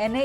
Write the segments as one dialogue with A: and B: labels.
A: NA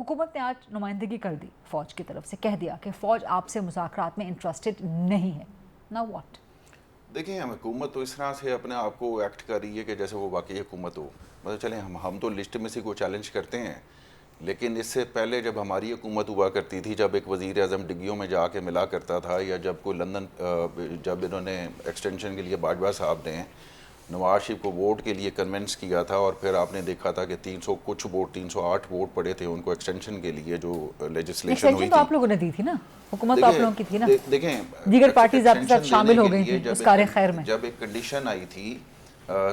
A: حکومت نے آج نمائندگی کر دی فوج کی طرف سے, کہہ دیا کہ فوج آپ سے مذاکرات میں انٹرسٹڈ نہیں ہے. Now what؟
B: دیکھیں حکومت تو اس طرح سے اپنے آپ کو ایکٹ کر رہی ہے کہ جیسے وہ واقعی حکومت ہو. مطلب چلیں ہم تو لیجٹمیسی کو چیلنج کرتے ہیں, لیکن اس سے پہلے جب ہماری حکومت ہوا کرتی تھی, جب ایک وزیر اعظم ڈگیوں میں جا کے ملا کرتا تھا, یا جب کوئی لندن جب انہوں نے ایکسٹینشن کے لیے باجوہ صاحب نے نواز شریف کو ووٹ کے لیے کنونس کیا تھا, اور پھر آپ نے دیکھا تھا کہ 300 کچھ ووٹ 308 ووٹ پڑے تھے ان کو ایکسٹینشن کے لیے جو لیجسلیشن ہوئی
A: تو آپ لوگوں نے دی تھی نا, حکومت تو آپ لوگوں کی تھی نا.
B: دیکھیں
A: دیگر پارٹیز آپ کے ساتھ شامل ہو گئی تھیں اس کار خیر میں.
B: جب ایک کنڈیشن آئی تھی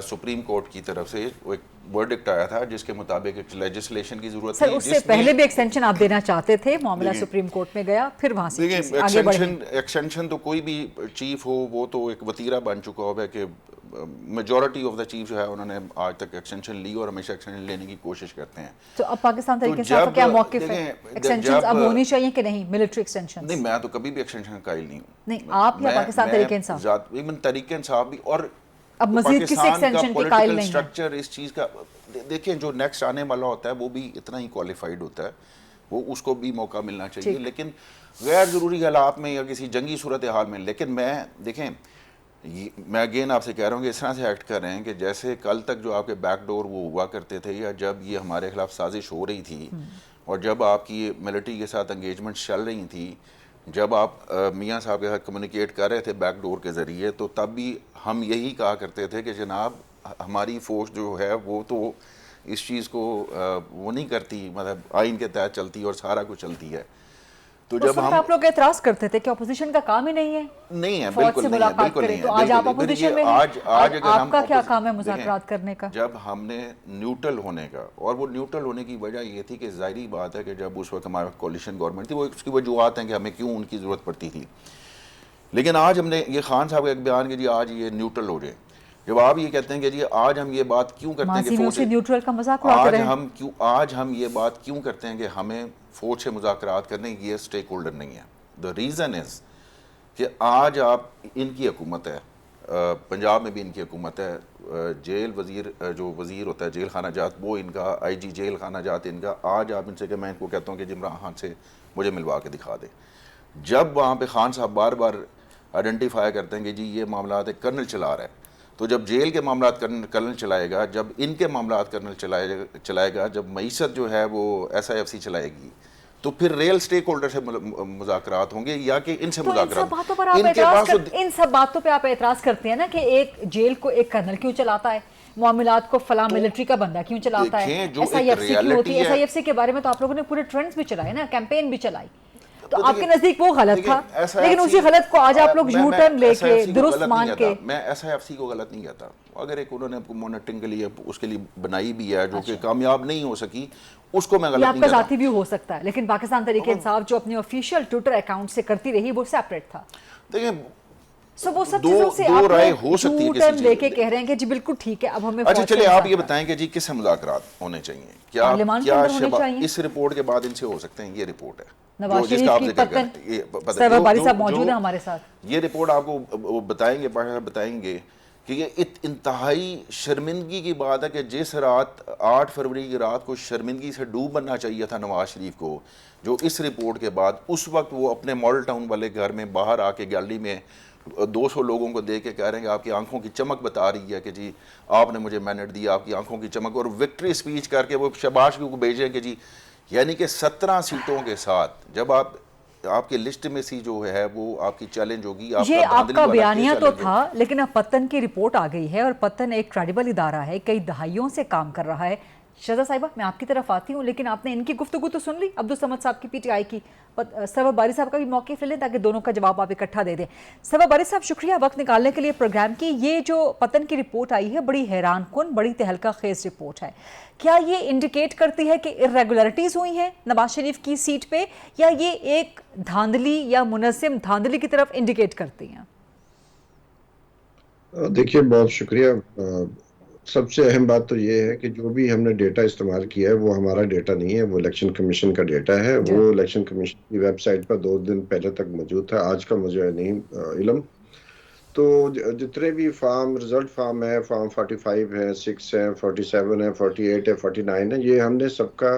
B: سپریم کورٹ کی طرف سے, وہ ایک ورڈکٹ آیا تھا جس کے مطابق ایک لیجسلیشن کی ضرورت تھی.
A: سر اس سے پہلے بھی ایکسٹینشن آپ دینا چاہتے تھے, معاملہ سپریم کورٹ میں گیا, پھر وہاں سے آگے بڑھے.
B: ایکسٹینشن تو کوئی بھی چیف ہو وہ تو ایک وتیرہ بن چکا ہوا ہے کہ میجورٹی آف دا چیف جو ہے انہوں نے آج تک ایکسٹینشن لی اور ہمیشہ ایکسٹینشن لینے کی کوشش کرتے ہیں.
A: تو اب پاکستان طریقے سے آپ کا کیا موقف ہے؟ ایکسٹینشن اب ہونی چاہیے کہ نہیں, ملٹری ایکسٹینشن؟
B: نہیں, میں تو کبھی بھی ایکسٹینشن کا قائل نہیں ہوں.
A: نہیں آپ یا پاکستان تحریک انصاف؟
B: ایون تحریک انصاف بھی. اور
A: اب مزید کسی ایکسٹینشن کے قائل نہیں ہے.
B: اسٹرکچر اس چیز کا دیکھیں, جو نیکسٹ آنے والا ہوتا ہے وہ بھی اتنا ہی کوالیفائڈ ہوتا ہے, وہ اس کو بھی موقع ملنا چاہیے, لیکن غیر ضروری حالات میں یا کسی جنگی صورتحال میں. لیکن میں دیکھیں, میں اگین آپ سے کہہ رہا ہوں کہ اس طرح سے ایکٹ کر رہے ہیں کہ جیسے کل تک جو آپ کے بیک ڈور وہ ہوا کرتے تھے, یا جب یہ ہمارے خلاف سازش ہو رہی تھی, اور جب آپ کی ملٹری کے ساتھ انگیجمنٹ چل رہی تھی, جب آپ میاں صاحب کے ساتھ کمیونیکیٹ کر رہے تھے بیک ڈور کے ذریعے, تو تب بھی ہم یہی کہا کرتے تھے کہ جناب ہماری فوج جو ہے وہ تو اس چیز کو وہ نہیں کرتی, مطلب آئین کے تحت چلتی اور سارا کچھ چلتی ہے. تو جب ہم
A: آپ لوگ اعتراض کرتے تھے کہ اپوزیشن کا کام ہی نہیں ہے,
B: نہیں ہے, بالکل نہیں ہے, بالکل نہیں ہے.
A: تو آج آپ اپوزیشن میں ہیں, آپ کا کیا کام ہے مذاکرات کرنے کا؟
B: جب ہم نے نیوٹرل ہونے کا, اور وہ نیوٹرل ہونے کی وجہ یہ تھی کہ ظاہری بات ہے کہ جب اس وقت ہمارے کولیشن گورنمنٹ تھی, وہ اس کی وجوہات ہیں کہ ہمیں کیوں ان کی ضرورت پڑتی تھی. لیکن آج ہم نے یہ خان صاحب کا ایک بیان کہ جی آج یہ نیوٹرل ہو جائے, جب آپ یہ کہتے ہیں کہ جی آج ہم یہ بات کیوں کرتے ہیں کہ
A: فوج سے نیوٹرل کا مذاق اڑاتے رہے,
B: آج ہم یہ بات کیوں کرتے ہیں کہ ہمیں فوج سے مذاکرات کرنے کی یہ سٹیک ہولڈر نہیں ہے. دا ریزن از کہ آج آپ ان کی حکومت ہے, پنجاب میں بھی ان کی حکومت ہے, جیل وزیر جو وزیر ہوتا ہے جیل خانہ جات وہ ان کا, آئی جی جیل خانہ جات ان کا. آج آپ ان سے کہ میں ان کو کہتا ہوں کہ عمران خان سے مجھے ملوا کے دکھا دیں, جب وہاں پہ خان صاحب بار بار آئیڈینٹیفائی کرتے ہیں کہ جی یہ معاملات ایک کرنل چلا رہا ہے, تو جب جیل کے معاملات کرنل چلائے گا, جب ان کے معاملات کرنل چلائے گا, جب معیشت جو ہے وہ ایس آئی ایف سی چلائے گی, تو پھر ریل سٹیک ہولڈر سے مذاکرات ہوں گے یا کہ ان سے مذاکرات.
A: ان سب باتوں پہ آپ اعتراض کرتے ہیں نا کہ ایک جیل کو ایک کرنل کیوں چلاتا ہے, معاملات کو فلاں ملٹری کا بندہ کیوں چلاتا ہے, ایس آئی ایف سی کیوں ہوتی ہے. ایس آئی ایف سی کے بارے میں تو آپ لوگوں نے پورے ٹرینڈز بھی چلائے نا, کیمپین بھی چلائی, تو آپ کے نزدیک وہ غلط تھا, لیکن اسی غلط کو آج آپ لوگ یو ٹرن لے کے درست مان کے.
B: میں ایس آئی ایف سی کو غلط نہیں کہتا, اگر ایک انہوں نے مانیٹرنگ کے لیے اس کے لیے بنائی بھی ہے جو کہ کامیاب نہیں ہو سکی, اس کو میں غلط نہیں کہتا.
A: آپ کا ذاتی ویو ہو سکتا ہے, لیکن پاکستان تحریک انصاف جو اپنے آفیشیل ٹویٹر اکاؤنٹ سے کرتی رہی وہ سیپریٹ تھا.
B: دیکھیں
A: وہ سب چیزوں سے آپ یو ٹرن لے کے کہہ رہے ہیں کہ جی بالکل ٹھیک ہے, اب ہمیں.
B: اچھا چلے آپ یہ بتائیں کہ جی کس سے مذاکرات ہونے چاہیے, کیا اس رپورٹ کے بعد ان سے ہو سکتے ہیں؟ یہ رپورٹ ہے
A: نواز شریف کی پتن, سرور باری صاحب موجود ہیں ہمارے ساتھ,
B: یہ رپورٹ آپ کو بتائیں گے کہ یہ انتہائی شرمندگی کی بات ہے کہ جس رات 8 فروری کی رات کو شرمندگی سے ڈوب بننا چاہیے تھا نواز شریف کو, جو اس رپورٹ کے بعد اس وقت وہ اپنے ماڈل ٹاؤن والے گھر میں باہر آ کے گیلری میں 200 لوگوں کو دیکھ کے کہہ رہے ہیں کہ آپ کی آنکھوں کی چمک بتا رہی ہے کہ جی آپ نے مجھے مینٹ دی, آپ کی آنکھوں کی چمک, اور وکٹری اسپیچ کر کے وہ شاباش کو بھیجیں کہ جی, یعنی کہ 17 سیٹوں کے ساتھ جب آپ کی لسٹ میں سی جو ہے وہ آپ کی چیلنج ہوگی.
A: یہ آپ کا بیانیہ تو تھا, لیکن اب پتن کی رپورٹ آ گئی ہے, اور پتن ایک کریڈیبل ادارہ ہے, کئی دہائیوں سے کام کر رہا ہے. شہزاد صاحبہ میں آپ کی طرف آتی ہوں, لیکن آپ نے ان کی گفتگو تو سن لی, عبدالصمد صاحب کی پی ٹی آئی کی, سرور باری صاحب کا بھی موقف لے لیں تاکہ دونوں کا جواب آپ اکٹھا دے دیں. سرور باری صاحب شکریہ وقت نکالنے کے لیے پروگرام کی. یہ جو پتن کی رپورٹ آئی ہے بڑی حیران کن, بڑی تہلکہ خیز رپورٹ ہے. کیا یہ انڈیکیٹ کرتی ہے کہ ارریگولرٹیز ہوئی ہیں نواز شریف کی سیٹ پہ, یا یہ ایک دھاندلی یا منظم دھاندلی کی طرف انڈیکیٹ کرتی ہیں؟
C: دیکھیے بہت شکریہ. سب سے اہم بات تو یہ ہے کہ جو بھی ہم نے ڈیٹا استعمال کیا ہے وہ ہمارا ڈیٹا نہیں ہے, وہ الیکشن کمیشن کا ڈیٹا ہے. وہ الیکشن کمیشن کی ویب سائٹ پر 2 دن پہلے تک موجود تھا, آج کا مجھے نہیں علم. تو جتنے بھی فارم رزلٹ فارم ہے, فارم 45 ہے, 6 ہے, 47 ہے, 48 ہے, 49 ہے, یہ ہم نے سب کا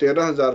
C: 13,000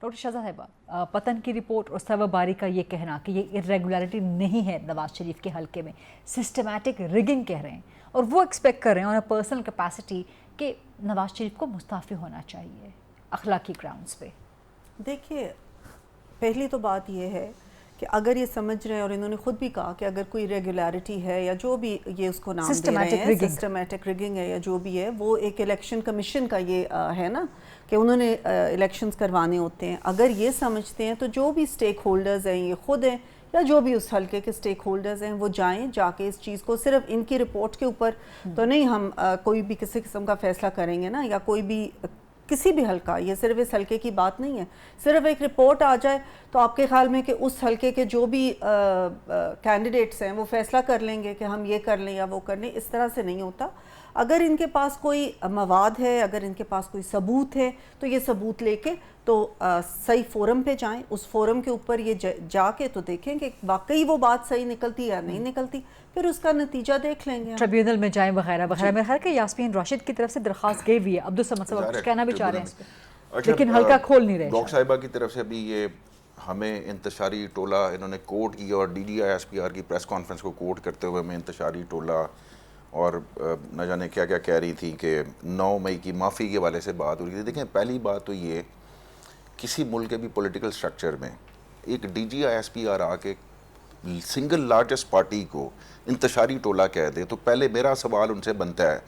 A: ڈاکٹر شزرا صاحبہ، پتن کی رپورٹ اور سرور باری کا یہ کہنا کہ یہ ارریگولیرٹی نہیں ہے نواز شریف کے حلقے میں، سسٹمیٹک ریگنگ کہہ رہے ہیں، اور وہ ایکسپیکٹ کر رہے ہیں آن اے پرسنل کیپیسٹی کہ نواز شریف کو مستعفی ہونا چاہیے اخلاقی گراؤنڈز پہ.
D: دیکھیے، پہلی تو بات یہ ہے کہ اگر یہ سمجھ رہے ہیں، اور انہوں نے خود بھی کہا کہ اگر کوئی ریگولیرٹی ہے یا جو بھی یہ اس کو نام دے رہے ہیں سسٹمیٹک ریگنگ ہے یا جو بھی ہے، وہ ایک الیکشن کمیشن کا یہ ہے نا کہ انہوں نے الیکشنز کروانے ہوتے ہیں. اگر یہ سمجھتے ہیں تو جو بھی سٹیک ہولڈرز ہیں، یہ خود ہیں یا جو بھی اس حلقے کے سٹیک ہولڈرز ہیں، وہ جائیں، جا کے اس چیز کو صرف ان کی رپورٹ کے اوپر تو نہیں ہم کوئی بھی کسی قسم کا فیصلہ کریں گے نا، یا کوئی بھی کسی بھی حلقہ، یہ صرف اس حلقے کی بات نہیں ہے. صرف ایک رپورٹ آ جائے تو آپ کے خیال میں کہ اس حلقے کے جو بھی کینڈیڈیٹس ہیں وہ فیصلہ کر لیں گے کہ ہم یہ کر لیں یا وہ کر لیں؟ اس طرح سے نہیں ہوتا. اگر ان کے پاس کوئی مواد ہے، اگر ان کے پاس کوئی ثبوت ہے، تو یہ ثبوت لے کے تو صحیح فورم پہ جائیں. اس فورم کے اوپر یہ جا کے تو دیکھیں کہ واقعی وہ بات صحیح نکلتی یا نہیں نکلتی، پھر اس کا نتیجہ دیکھ لیں گے.
A: ٹریبیونل میں جائیں وغیرہ وغیرہ. میرے خیال کہ یاسمین راشد کی طرف سے درخواست گئی ہوئی ہے. عبدالصمد صاحب کچھ کہنا بھی چاہ رہے ہیں لیکن حلقہ کھول نہیں رہے.
B: ڈاکٹر صاحبہ کی طرف سے بھی یہ ہمیں انتشاری ٹولہ انہوں نے کوٹ کیا، اور D D I S P are کی پریس کانفرنس کو کوٹ کرتے ہوئے ہمیں انتشاری ٹولہ اور نہ جانے کیا کیا کہہ رہی تھی کہ 9 مئی کی معافی کے حوالے سے بات ہو رہی تھی. دیکھیں، پہلی بات تو یہ، کسی ملک کے بھی پولیٹیکل سٹرکچر میں ایک D G I S P R آ کے سنگل لارجسٹ پارٹی کو انتشاری ٹولہ کہہ دے، تو پہلے میرا سوال ان سے بنتا ہے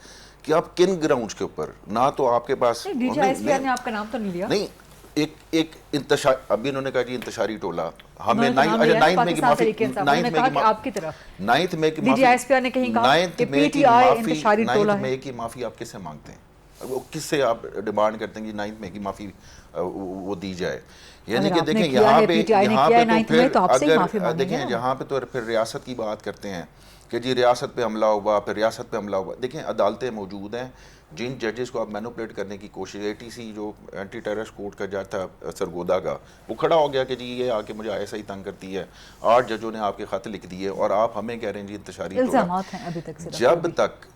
B: کہ آپ کن گراؤنڈز کے اوپر، نہ تو آپ کے پاس
A: D G I S P R نے آپ کا نام تو نہیں لیا،
B: نہیں ایک انتشار، ابھی انہوں نے کہا جی انتشاری ٹولہ ہمیں 9 مئی کی معافی، 9 مئی کی
A: D G I S P R نے کہیں کہا کہ پی ٹی آئی انتشاری ٹولہ ہے.
B: 9 مئی کی معافی آپ کس سے مانگتے ہیں؟ وہ کس سے آپ ڈیمانڈ کرتے ہیں کہ 9 مئی کی معافی وہ دی جائے؟ یعنی کہ دیکھیں یہاں پہ تو پھر دیکھیں جہاں پہ تو پھر ریاست کی بات کرتے ہیں کہ جی ریاست پہ حملہ ہوا، پھر ریاست پہ حملہ ہوا. دیکھیں عدالتیں موجود ہیں، جن ججز کو آپ مینوپلیٹ کرنے کی کوشش، اے ٹی سی جو اینٹی ٹیررسٹ کورٹ کا جج تھا سرگودا کا، وہ کھڑا ہو گیا کہ جی یہ آ کے مجھے ایسا ہی تنگ کرتی ہے، 8 ججوں نے آپ کے خط لکھ دیے اور آپ ہمیں کہہ رہے ہیں جی انتشاری
A: الزامات ہیں ابھی تک.
B: جب تک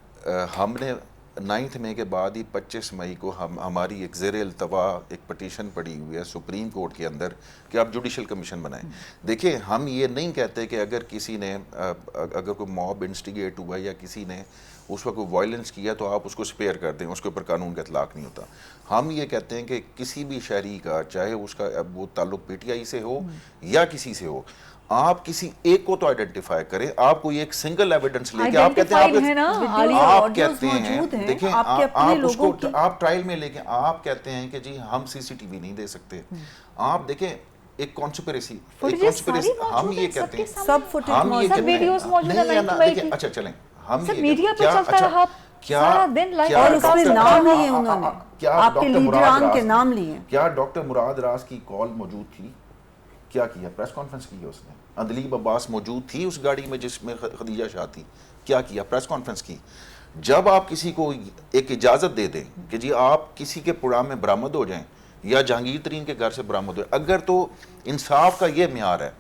B: ہم نے 9 مئی کے بعد ہی 25 مئی کو ہماری ایک زیر التوا ایک پٹیشن پڑی ہوئی ہے سپریم کورٹ کے اندر کہ آپ جوڈیشل کمیشن بنائیں. دیکھیں ہم یہ نہیں کہتے کہ اگر کسی نے اگر کوئی موب انسٹیگیٹ ہوا یا کسی نے اس وقت کوئی وائلنس کیا تو آپ اس کو سپیئر کر دیں، اس کے اوپر قانون کا اطلاق نہیں ہوتا. ہم یہ کہتے ہیں کہ کسی بھی شہری کا، چاہے اس کا وہ تعلق پی ٹی آئی سے ہو یا کسی سے ہو، آپ کسی ایک کو تو آئیڈینٹیفائی کریں. آپ کوئی ایک سنگل ایویڈنس لے کے آپ کہتے ہیں دیکھیں آپ اس کو آپ ٹرائل میں لے کے آپ کہتے ہیں کہ جی ہم سی سی ٹی وی نہیں دے سکتے. آپ دیکھیں ایک کانسپریسی، ہم یہ کہتے ہیں
D: سب فوٹیج
B: دیکھیں اچھا چلیں ہم
A: میڈیا پہ چلتا رہا سارا دن لائیو،
D: اور اس میں نام لیے انہوں نے، آپ کے لیڈران کے نام لیے.
B: کیا ڈاکٹر مراد راز کی کال موجود تھی؟ کیا کیا پریس کانفرنس کی ہے اس نے؟ اندلیب عباس موجود تھی اس گاڑی میں جس میں خدیجہ شاہ تھی؟ کیا کیا پریس کانفرنس کی؟ جب آپ کسی کو ایک اجازت دے دیں کہ جی آپ کسی کے پروگرام میں برآمد ہو جائیں یا جہانگیر ترین کے گھر سے برآمد ہوئے، اگر تو انصاف کا یہ معیار ہے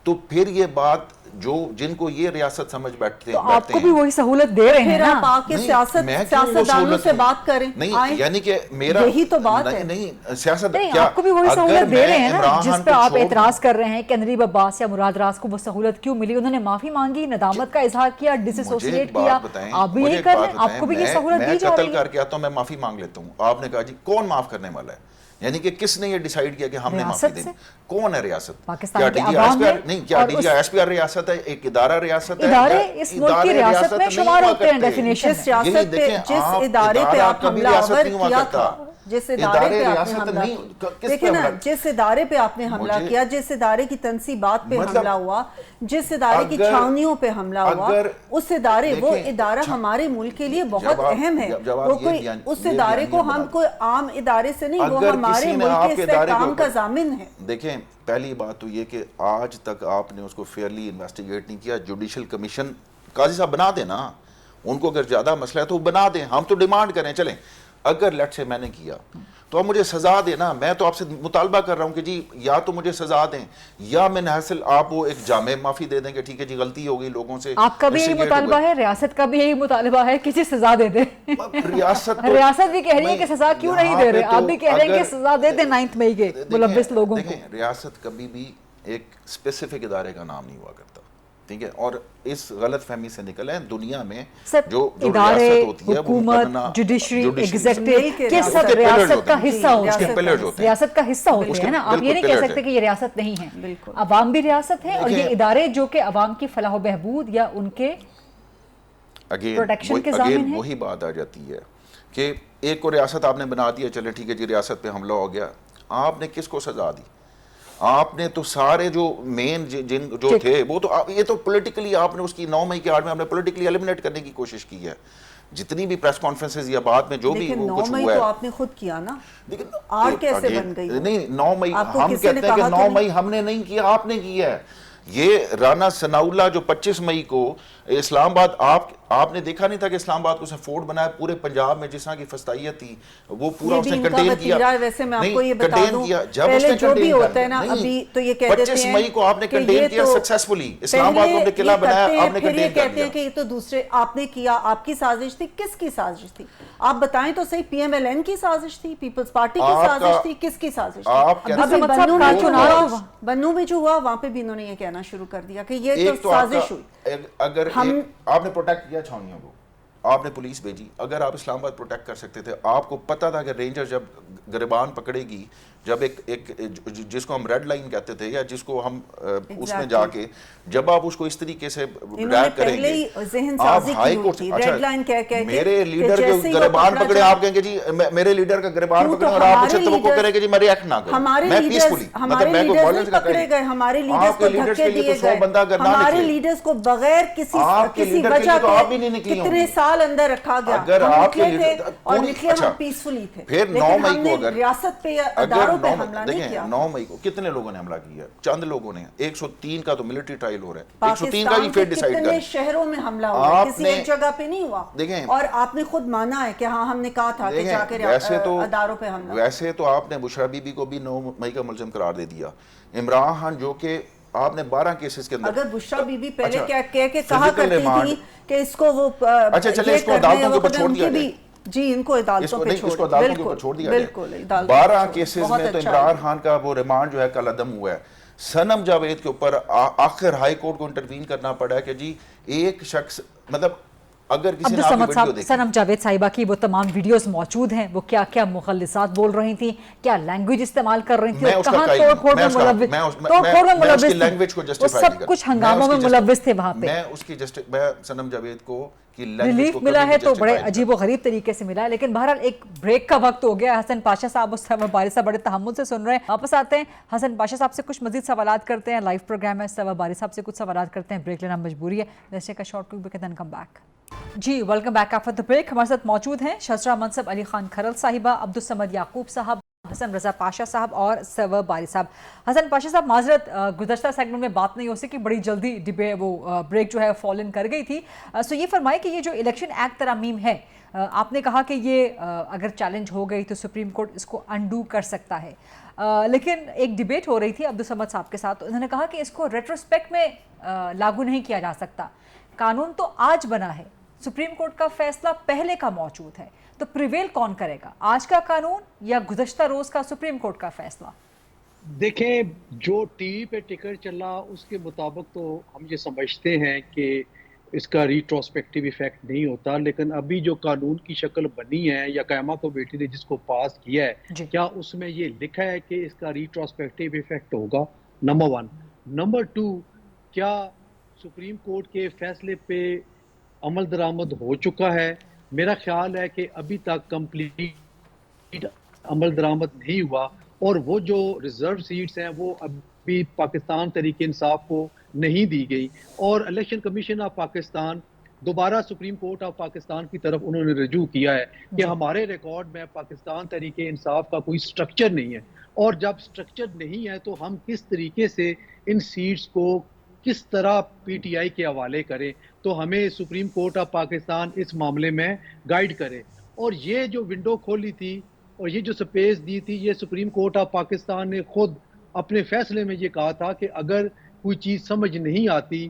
B: تو پھر یہ بات جو جن کو یہ ریاست سمجھ بیٹھتے ہیں
A: آپ کو بھی وہی سہولت دے رہے ہیں نا،
D: آپ آ کے سیاستدانوں سے بات کریں.
B: نہیں یعنی کہ میرا
D: یہی تو بات ہے،
B: نہیں سیاست
A: آپ کو بھی وہی سہولت دے رہے ہیں نا جس پہ آپ اعتراض کر رہے ہیں کہ اندلیب عباس یا مراد راز کو وہ سہولت کیوں ملی؟ انہوں نے معافی مانگی، ندامت کا اظہار کیا، ڈس ایسوسیٹ کیا. آپ بھی یہی کر رہے ہیں، آپ کو بھی یہ سہولت دی جا رہی ہے.
B: میں قتل کر کے آتا ہوں، میں معافی مانگ لیتا ہوں. آپ نے کہا جی کون معاف کرنے والا ہے؟ یعنی کہ کس نے یہ ڈیسائیڈ کیا کہ ہم نے معافی دینی؟ کون ہے ریاست؟ کیا D G I S P R ریاست ہے؟ ایک ادارہ ریاست ہے؟
A: ادارے اس ملک کی ریاست میں شمار ہوتے ہیں ڈیفینیشن.
D: جس ادارے پہ آپ حملہ آور کیا تھا، جس ادارے پہ آپ نے حملہ، دیکھیں نا، جس ادارے پہ آپ نے حملہ کیا، جس ادارے کی تنصیبات پہ حملہ ہوا، جس ادارے کی چھاونیوں پہ حملہ ہوا، اس ادارے وہ ادارہ ہمارے ملک کے لیے بہت اہم ہے. وہ کوئی اس ادارے کو ہم کوئی عام ادارے سے نہیں، وہ ہمارے ملک کے استحکام کا ضامن ہے.
B: دیکھیں پہلی بات تو یہ کہ آج تک آپ نے اس کو فیئرلی انویسٹیگیٹ نہیں کیا. جوڈیشل کمیشن قاضی صاحب بنا دیں نا، ان کو اگر زیادہ مسئلہ ہے تو بنا دیں. ہم تو ڈیمانڈ کریں چلیں اگر لیٹ سے میں نے کیا تو آپ مجھے سزا دیں نا. میں تو آپ سے مطالبہ کر رہا ہوں کہ جی یا تو مجھے سزا دیں یا میں حاصل آپ وہ ایک جامع معافی دے دیں کہ ٹھیک ہے جی غلطی ہو گئی لوگوں سے.
A: آپ کا بھی یہی مطالبہ ہے, ریاست کا بھی یہی مطالبہ ہے کہ جی سزا دے دیں.
B: ریاست
A: بھی کہہ رہی ہے کہ سزا کیوں نہیں دے رہے, آپ بھی کہہ رہے ہیں کہ سزا دے دیں 9 مئی کے ملوث لوگوں کو.
B: دیکھیں ریاست کبھی بھی ایک اسپیسیفک ادارے کا نام نہیں ہوا کرتا, ٹھیک ہے, اور اس غلط فہمی سے نکل ہے دنیا میں جو
A: ادارے,
B: ریاست ہوتی ہے,
A: حکومت, جوڈیشری, ایگزیکٹو, یہ سب ریاست کا حصہ ہوتے ہیں, ریاست کا حصہ ہوتے ہیں نا. آپ یہ نہیں کہہ سکتے کہ یہ ریاست نہیں ہے, عوام بھی ریاست ہے, اور یہ ادارے جو کہ عوام کی فلاح و بہبود یا ان کے پروٹیکشن کے ضامن ہیں.
B: وہی بات آ جاتی ہے کہ ایک کو ریاست آپ نے بنا دیا, چلے ٹھیک ہے جی ریاست پہ حملہ ہو گیا, آپ نے کس کو سزا دی؟ آپ نے تو سارے جو مین جن جو تھے وہ تو یہ تو پولیٹیکلی آپ نے اس کی 9 مئی کے آڑ میں آپ نے پولیٹیکلی ایلیمنیٹ کرنے کی کوشش کی ہے. جتنی بھی پریس کانفرنسز یا بعد میں جو بھی کچھ ہوا ہے,
D: 9 مئی تو آپ نے خود کیا نا, آڑ کیسے بن گئی؟
B: نہیں 9 مئی ہم کہتے ہیں کہ 9 مئی ہم نے نہیں کیا, آپ نے کیا ہے. یہ رانا ثناء اللہ جو 25 مئی کو اسلام آباد, آپ نے دیکھا نہیں تھا کہ اسلام آباد کو اس نے فورٹ بنایا پورے پنجاب میں, جس طرح کی فستائیت تھی وہ پورا اس نے کنٹین کیا.
D: ویسے میں آپ کو یہ بتا دوں, پہلے جو بھی ہوتا ہے نا ابھی تو یہ کہہ دیتے ہیں
B: 25 مئی کو آپ نے کنٹین کیا سکسیسفلی, اسلام آباد کو اپنے قلعہ بنایا, آپ نے کنٹین کر
D: کہتے ہیں کہ یہ تو دوسرے آپ نے کیا, آپ کی سازش تھی. کس کی سازش تھی آپ بتائیں تو صحیح؟ پی ایم ایل این کی سازش تھی, پیپلز پارٹی کی سازش تھی, کس کی سازش تھی؟ بنو میں جو ہوا وہاں پہ بھی انہوں نے یہ کہنا شروع کر دیا کہ یہ تو سازش ہوئی.
B: اگر آپ نے پروٹیکٹ کیا چھاؤنیوں کو, آپ نے پولیس بھیجی, اگر آپ اسلام آباد پروٹیکٹ کر سکتے تھے, آپ کو پتا تھا کہ رینجر جب گریبان پکڑے گی, جب ایک جس کو ہم ریڈ لائن کہتے تھے یا جس کو ہم اس میں جا کے جب آپ اس کو اس طریقے سے ریڈ کریں گے, آپ ہائی کورٹ سے میرے لیڈر کے گریبان پکڑے, آپ کہیں گے جی میرے لیڈر کا گریبان پکڑے, اور آپ اسے توقع کریں کہ جی میں ریئیکٹ نہ کروں, میں پیسفلی, مطلب میں کوئی وائلنس کا
D: پکڑے گئے, ہمارے لیڈرز کو دھکے دیے گئے, ہمارے لیڈرز کو بغیر کسی وجہ کے کتنے سال اندر رکھا گیا,
B: اگر آپ کے
D: لیڈر اور نکلے ہم پیسفلی تھے.
B: پھر 9 مئی کو اگر
D: ریاست پہ اداروں پہ حملہ نہیں کیا.
B: 9 مئی کو کتنے لوگوں نے حملہ کیا؟ چند لوگوں نے. 103 کا تو ملٹری ٹرائل ہو رہا ہے, 103 کا ہی فیٹ ڈیسائیڈ کر.
D: کتنے شہروں میں حملہ ہوا, کسی ایک جگہ پہ نہیں ہوا, اور آپ نے خود مانا ہے کہ ہاں ہم نے کہا تھا کہ جا کے اداروں پہ حملہ.
B: ویسے تو آپ نے بشرا بی بی کو بھی 9 مئی کا ملزم قرار دے دیا. عمران خان جو کہ آپ نے 12 کیسز کے اندر,
D: اگر بشرا بی بی پہلے کہہ کے کہا کرتی تھی کہ اس کو وہ
B: اچھا چلے اس کو عدالتوں کے اوپر چھوڑ دیا جائے,
D: جی ان کو عدالتوں پہ
B: چھوڑ دیا جائے. 12 کیسز میں تو عمران خان کا وہ ریمانڈ جو ہے کل عدم ہوا ہے. سنم جاوید کے اوپر آخر ہائی کورٹ کو انٹروین کرنا پڑا ہے کہ جی ایک شخص, مطلب اگر کسی نے آپ کی ویڈیو دیکھی,
A: سنم جاوید صاحبہ کی وہ تمام ویڈیوز موجود ہیں, وہ کیا کیا مخلصات بول رہی تھیں, کیا لینگویج استعمال کر رہی تھیں, کہاں توڑ پھوڑ میں ملوث تھے, وہ سب کچھ ہنگاموں میں ملوث تھے وہاں پہ.
B: میں سنم جاوید کو
A: ریلیف ملا ہے تو بڑے عجیب و غریب طریقے سے ملا ہے. لیکن بہرحال ایک بریک کا وقت ہو گیا. حسن پاشا صاحب اس سبا باری صاحب بڑے تحمل سے سن رہے ہیں, واپس آتے ہیں. حسن پاشا صاحب سے کچھ مزید سوالات کرتے ہیں, لائیو پروگرام ہے. سبا باری صاحب سے کچھ سوالات کرتے ہیں, بریک لینا مجبوری ہے. Let's take a short quick break and then come back. جی welcome back after the break. ہمارے ساتھ موجود ہیں شزرہ منصب علی خان کھرل صاحبہ, عبدالصمد یعقوب صاحب, حسن رضا پاشا صاحب اور سبا باری صاحب. حسن پاشا صاحب معذرت, گزشتہ سیگمنٹ میں بات نہیں ہو سکی, بڑی جلدی وہ بریک جو ہے فال ان کر گئی تھی. سو یہ فرمائے کہ یہ جو الیکشن ایکٹ ترامیم ہے, آپ نے کہا کہ یہ اگر چیلنج ہو گئی تو سپریم کورٹ اس کو انڈو کر سکتا ہے, لیکن ایک ڈیبیٹ ہو رہی تھی عبدالصمد صاحب کے ساتھ, انہوں نے کہا کہ اس کو ریٹروسپیکٹ میں لاگو نہیں کیا جا سکتا. قانون تو آج بنا ہے, سپریم کورٹ کا فیصلہ پہلے کا موجود ہے, تو پریویل کون کرے گا, آج کا قانون یا گزشتہ روز کا سپریم کورٹ کا فیصلہ؟
E: دیکھیں جو ٹی وی پہ ٹکر چلا اس کے مطابق تو ہم یہ سمجھتے ہیں کہ اس کا ریٹروسپیکٹیو ایفیکٹ نہیں ہوتا, لیکن ابھی جو قانون کی شکل بنی ہے یا قائمہ کمیٹی نے جس کو پاس کیا ہے, کیا اس میں یہ لکھا ہے کہ اس کا ریٹروسپیکٹیو ایفیکٹ ہوگا؟ نمبر 1. نمبر 2, کیا سپریم کورٹ کے فیصلے پہ عمل درآمد ہو چکا ہے؟ میرا خیال ہے کہ ابھی تک کمپلیٹ عمل درآمد نہیں ہوا, اور وہ جو ریزرو سیٹس ہیں وہ ابھی پاکستان تحریک انصاف کو نہیں دی گئی, اور الیکشن کمیشن آف پاکستان دوبارہ سپریم کورٹ آف پاکستان کی طرف انہوں نے رجوع کیا ہے کہ ہمارے ریکارڈ میں پاکستان تحریک انصاف کا کوئی سٹرکچر نہیں ہے, اور جب سٹرکچر نہیں ہے تو ہم کس طریقے سے ان سیٹس کو کس طرح پی ٹی آئی کے حوالے کریں, تو ہمیں سپریم کورٹ آف پاکستان اس معاملے میں گائیڈ کرے. اور یہ جو ونڈو کھولی تھی اور یہ جو سپیس دی تھی یہ سپریم کورٹ آف پاکستان نے خود اپنے فیصلے میں یہ کہا تھا کہ اگر کوئی چیز سمجھ نہیں آتی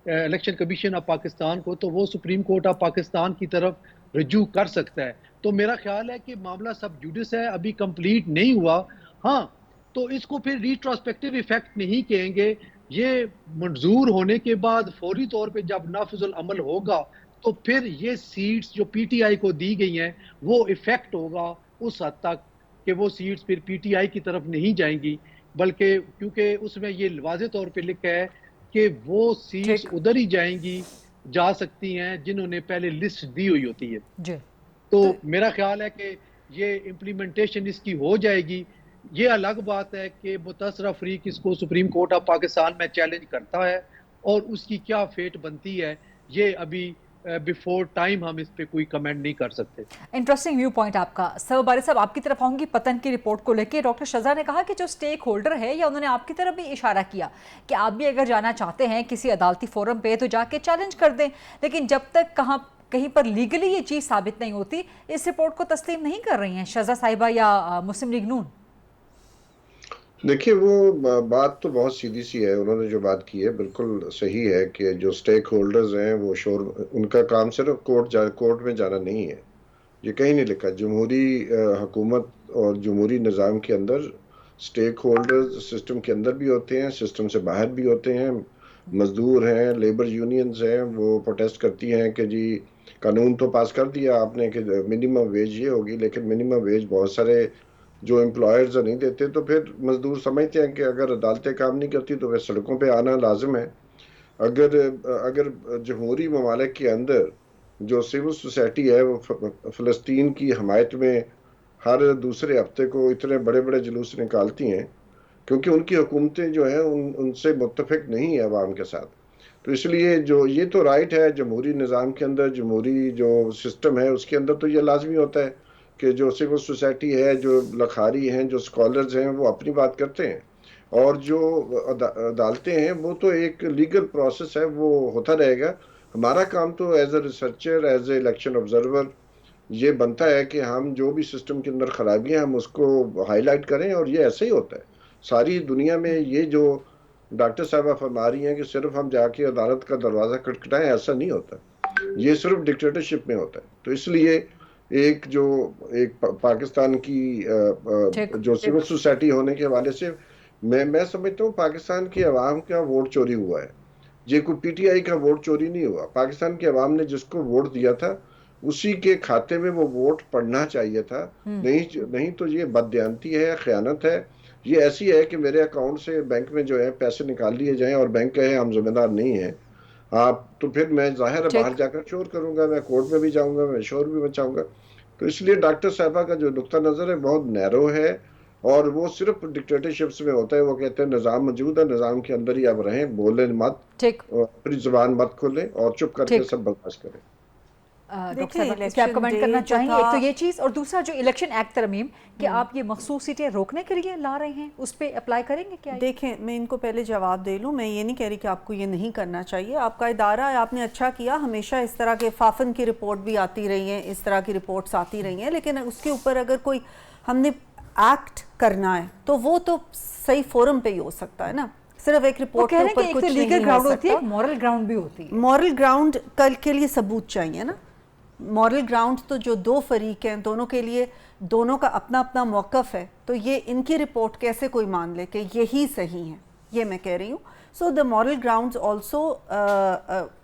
E: الیکشن کمیشن آف پاکستان کو تو وہ سپریم کورٹ آف پاکستان کی طرف رجوع کر سکتا ہے. تو میرا خیال ہے کہ معاملہ سب جوڈس ہے, ابھی کمپلیٹ نہیں ہوا. ہاں تو اس کو پھر ریٹروسپیکٹیو ایفیکٹ نہیں کہیں گے, یہ منظور ہونے کے بعد فوری طور پہ جب نافذ العمل ہوگا تو پھر یہ سیٹس جو پی ٹی آئی کو دی گئی ہیں وہ ایفیکٹ ہوگا اس حد تک کہ وہ سیٹس پھر پی ٹی آئی کی طرف نہیں جائیں گی, بلکہ کیونکہ اس میں یہ واضح طور پہ لکھا ہے کہ وہ سیٹس ادھر ہی جائیں گی, جا سکتی ہیں جنہوں نے پہلے لسٹ دی ہوئی ہوتی ہے.
A: جی
E: تو میرا خیال ہے کہ یہ امپلیمنٹیشن اس کی ہو جائے گی. یہ الگ بات ہے کہ متاثرہ فریق اس کو سپریم کورٹ آف پاکستان میں چیلنج کرتا ہے اور اس کی کیا فیٹ بنتی ہے یہ ابھی بیفور ٹائم ہم اس پہ کوئی کمنٹ نہیں کر سکتے.
A: انٹرسٹنگ ویو پوائنٹ آپ کا. سب بارے صاحب آپ کی طرف آؤں گی پتن کی رپورٹ کو لے کے. ڈاکٹر شزا نے کہا کہ جو سٹیک ہولڈر ہے یا انہوں نے آپ کی طرف بھی اشارہ کیا کہ آپ بھی اگر جانا چاہتے ہیں کسی عدالتی فورم پہ تو جا کے چیلنج کر دیں, لیکن جب تک کہیں پر لیگلی یہ چیز ثابت نہیں ہوتی اس رپورٹ کو تسلیم نہیں کر رہی ہیں شزا صاحبہ یا مسلم لیگ نون.
C: دیکھیے وہ بات تو بہت سیدھی سی ہے, انہوں نے جو بات کی ہے بالکل صحیح ہے کہ جو سٹیک ہولڈرز ہیں وہ ان کا کام صرف کورٹ میں جانا نہیں ہے. یہ کہیں نہیں لکھا. جمہوری حکومت اور جمہوری نظام کے اندر سٹیک ہولڈرز سسٹم کے اندر بھی ہوتے ہیں, سسٹم سے باہر بھی ہوتے ہیں. مزدور ہیں, لیبر یونینز ہیں, وہ پروٹیسٹ کرتی ہیں کہ جی قانون تو پاس کر دیا آپ نے کہ منیمم ویج یہ ہوگی, لیکن منیمم ویج بہت سارے جو امپلائرز نہیں دیتے, تو پھر مزدور سمجھتے ہیں کہ اگر عدالتیں کام نہیں کرتی تو پھر سڑکوں پہ آنا لازم ہے. اگر جمہوری ممالک کے اندر جو سول سوسائٹی ہے وہ فلسطین کی حمایت میں ہر دوسرے ہفتے کو اتنے بڑے بڑے جلوس نکالتی ہیں کیونکہ ان کی حکومتیں جو ہیں ان سے متفق نہیں ہیں عوام کے ساتھ, تو اس لیے جو یہ تو رائٹ ہے جمہوری نظام کے اندر, جمہوری جو سسٹم ہے اس کے اندر تو یہ لازمی ہوتا ہے کہ جو سول سوسائٹی ہے, جو لکھاری ہیں, جو اسکالرز ہیں وہ اپنی بات کرتے ہیں, اور جو عدالتیں ہیں وہ تو ایک لیگل پروسیس ہے, وہ ہوتا رہے گا. ہمارا کام تو as a researcher, as a election observer یہ بنتا ہے کہ ہم جو بھی سسٹم کے اندر خرابیاں ہم اس کو ہائی لائٹ کریں, اور یہ ایسے ہی ہوتا ہے ساری دنیا میں. یہ جو ڈاکٹر صاحبہ فرما رہی ہیں کہ صرف ہم جا کے عدالت کا دروازہ کھٹکھٹائیں, ایسا نہیں ہوتا. یہ صرف ڈکٹیٹرشپ میں ہوتا ہے. تو اس لیے ایک پاکستان کی جو سول سوسائٹی ہونے کے حوالے سے میں سمجھتا ہوں پاکستان کی عوام کا ووٹ چوری ہوا ہے. یہ کوئی پی ٹی آئی کا ووٹ چوری نہیں ہوا. پاکستان کی عوام نے جس کو ووٹ دیا تھا اسی کے کھاتے میں وہ ووٹ پڑنا چاہیے تھا. نہیں تو یہ بددیانتی ہے, خیانت ہے. یہ ایسی ہے کہ میرے اکاؤنٹ سے بینک میں جو ہے پیسے نکال لیے جائیں اور بینک کہے ہم ذمہ دار نہیں ہیں آپ, تو پھر میں ظاہر ہے باہر جا کر شور کروں گا, میں کورٹ میں بھی جاؤں گا, میں شور بھی مچاؤں گا. تو اس لیے ڈاکٹر صاحبہ کا جو نقطہ نظر ہے بہت نیرو ہے, اور وہ صرف ڈکٹیٹرشپس میں ہوتا ہے. وہ کہتے ہیں نظام موجود ہے, نظام کے اندر ہی آپ رہیں, بولیں مت, اپنی زبان مت کھولیں اور چپ کر کے سب برداشت کریں.
A: ڈاکٹر صاحب اس پہ آپ کمنٹ کرنا چاہیں گے؟ ایک تو یہ چیز, اور دوسرا جو الیکشن ایکٹ ترمیم کہ آپ یہ مخصوص سیٹیں روکنے کے لیے لا رہے ہیں, اس پہ اپلائی کریں گے کیا؟
D: دیکھیں میں ان کو پہلے جواب دے لوں. میں یہ نہیں کہہ رہی کہ آپ کو یہ نہیں کرنا چاہیے, آپ کا ادارہ ہے, آپ نے اچھا کیا. ہمیشہ اس طرح کے فافن کی رپورٹ بھی آتی رہی ہیں, اس طرح کی رپورٹس آتی رہی ہیں, لیکن اس کے اوپر اگر کوئی ہم نے ایکٹ کرنا ہے تو وہ تو صحیح فورم پہ ہی ہو سکتا ہے نا. صرف ایک رپورٹ کے اوپر کچھ نہیں ہو سکتا.
A: مورل گراؤنڈ بھی ہوتی ہے.
D: مورل گراؤنڈ کل کے لیے ثبوت چاہیے نا. مورل گراؤنڈ تو جو دو فریق ہیں دونوں کے لیے, دونوں کا اپنا اپنا موقف ہے, تو یہ ان کی رپورٹ کیسے کوئی مان لے کہ یہی صحیح ہے, یہ میں کہہ رہی ہوں. سو دا مورل گراؤنڈز آلسو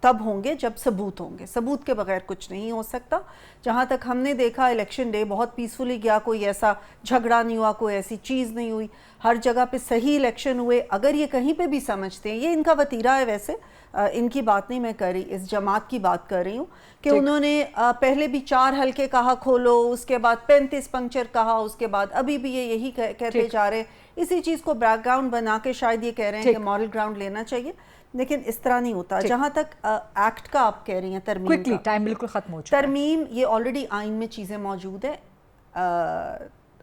D: تب ہوں گے جب ثبوت ہوں گے. ثبوت کے بغیر کچھ نہیں ہو سکتا. جہاں تک ہم نے دیکھا الیکشن ڈے بہت پیسفلی گیا, کوئی ایسا جھگڑا نہیں ہوا, کوئی ایسی چیز نہیں ہوئی, ہر جگہ پہ صحیح الیکشن ہوئے. اگر یہ کہیں پہ بھی سمجھتے ہیں, یہ ان کا وتیرہ ہے ویسے, ان کی بات نہیں میں کر رہی, اس جماعت کی بات کر رہی ہوں کہ انہوں نے پہلے بھی 4 حلقے کہا کھولو, اس کے بعد 35 پنکچر کہا, اس کے بعد ابھی بھی یہ یہی کہتے جا رہے. اسی چیز کو بیک گراؤنڈ بنا کے شاید یہ کہہ رہے ہیں کہ مورل گراؤنڈ لینا چاہیے, لیکن اس طرح نہیں ہوتا. جہاں تک ایکٹ کا آپ کہہ رہی ہیں ترمیم کا,
A: ٹائم بالکل ختم ہو چکا ہے.
D: ترمیم یہ آلریڈی آئین میں چیزیں موجود ہیں,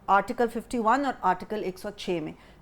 D: آرٹیکل 51 اور آرٹیکل 106 میں.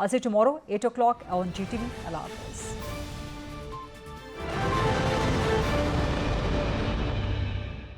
A: I'll see you tomorrow 8 o'clock on GTV. Allah Hafiz.